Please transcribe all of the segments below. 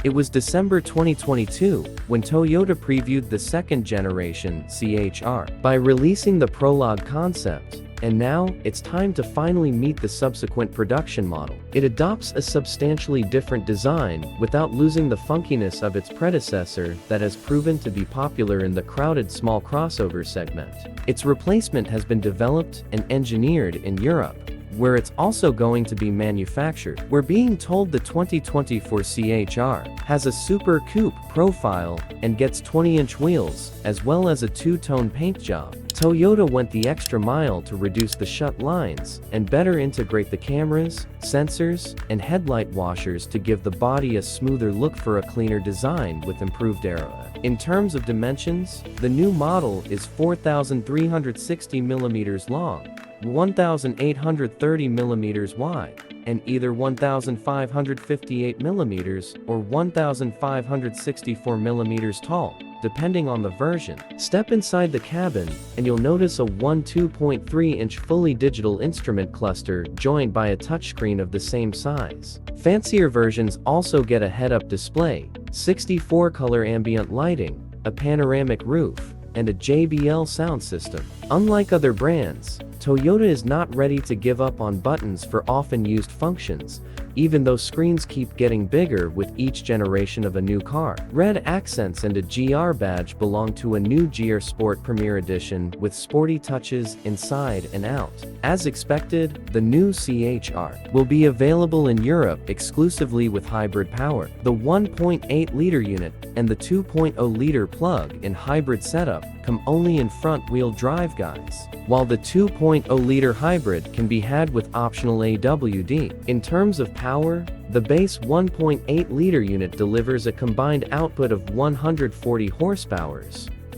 It was December 2022 when Toyota previewed the second generation CHR by releasing the Prologue concept, and now it's time to finally meet the subsequent production model. It adopts a substantially different design without losing the funkiness of its predecessor that has proven to be popular in the crowded small crossover segment. Its replacement has been developed and engineered in Europe, where it's also going to be manufactured. We're being told the 2024 CHR has a super coupe profile and gets 20-inch wheels, as well as a two-tone paint job. Toyota went the extra mile to reduce the shut lines and better integrate the cameras, sensors, and headlight washers to give the body a smoother look for a cleaner design with improved aero. In terms of dimensions, the new model is 4,360 mm long, 1,830 mm wide, and either 1,558 mm or 1,564 mm tall, depending on the version. Step inside the cabin, and you'll notice a 2.3-inch fully digital instrument cluster joined by a touchscreen of the same size. Fancier versions also get a head-up display, 64-color ambient lighting, a panoramic roof, and a JBL sound system. Unlike other brands, Toyota is not ready to give up on buttons for often used functions, even though screens keep getting bigger with each generation of a new car. Red accents and a GR badge belong to a new GR Sport Premier Edition with sporty touches inside and out. As expected, the new CHR will be available in Europe exclusively with hybrid power. The 1.8-liter unit and the 2.0-liter plug-in hybrid setup come only in front-wheel drive guys, while the 2.0-liter hybrid can be had with optional AWD. In terms of power, the base 1.8-liter unit delivers a combined output of 140 horsepower,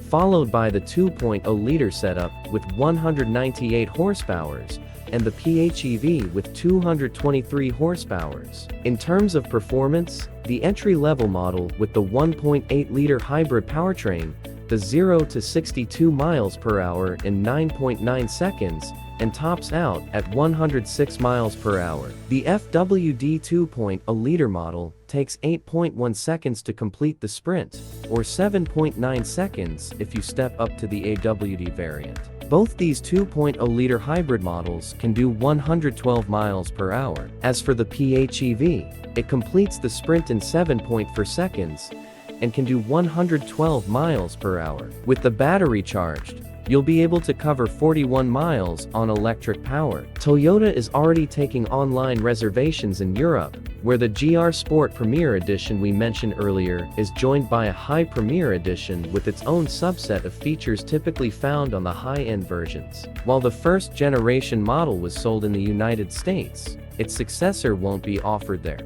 followed by the 2.0-liter setup with 198 horsepower, and the PHEV with 223 horsepower. In terms of performance, the entry-level model with the 1.8-liter hybrid powertrain does 0 to 62 miles per hour in 9.9 seconds and tops out at 106 miles per hour. The FWD 2.0-liter model takes 8.1 seconds to complete the sprint, or 7.9 seconds if you step up to the AWD variant. Both these 2.0-liter hybrid models can do 112 miles per hour. As for the PHEV, it completes the sprint in 7.4 seconds and can do 112 miles per hour. With the battery charged, you'll be able to cover 41 miles on electric power. Toyota is already taking online reservations in Europe, where the GR Sport Premier Edition we mentioned earlier is joined by a High Premier Edition with its own subset of features typically found on the high-end versions. While the first generation model was sold in the United States, its successor won't be offered there.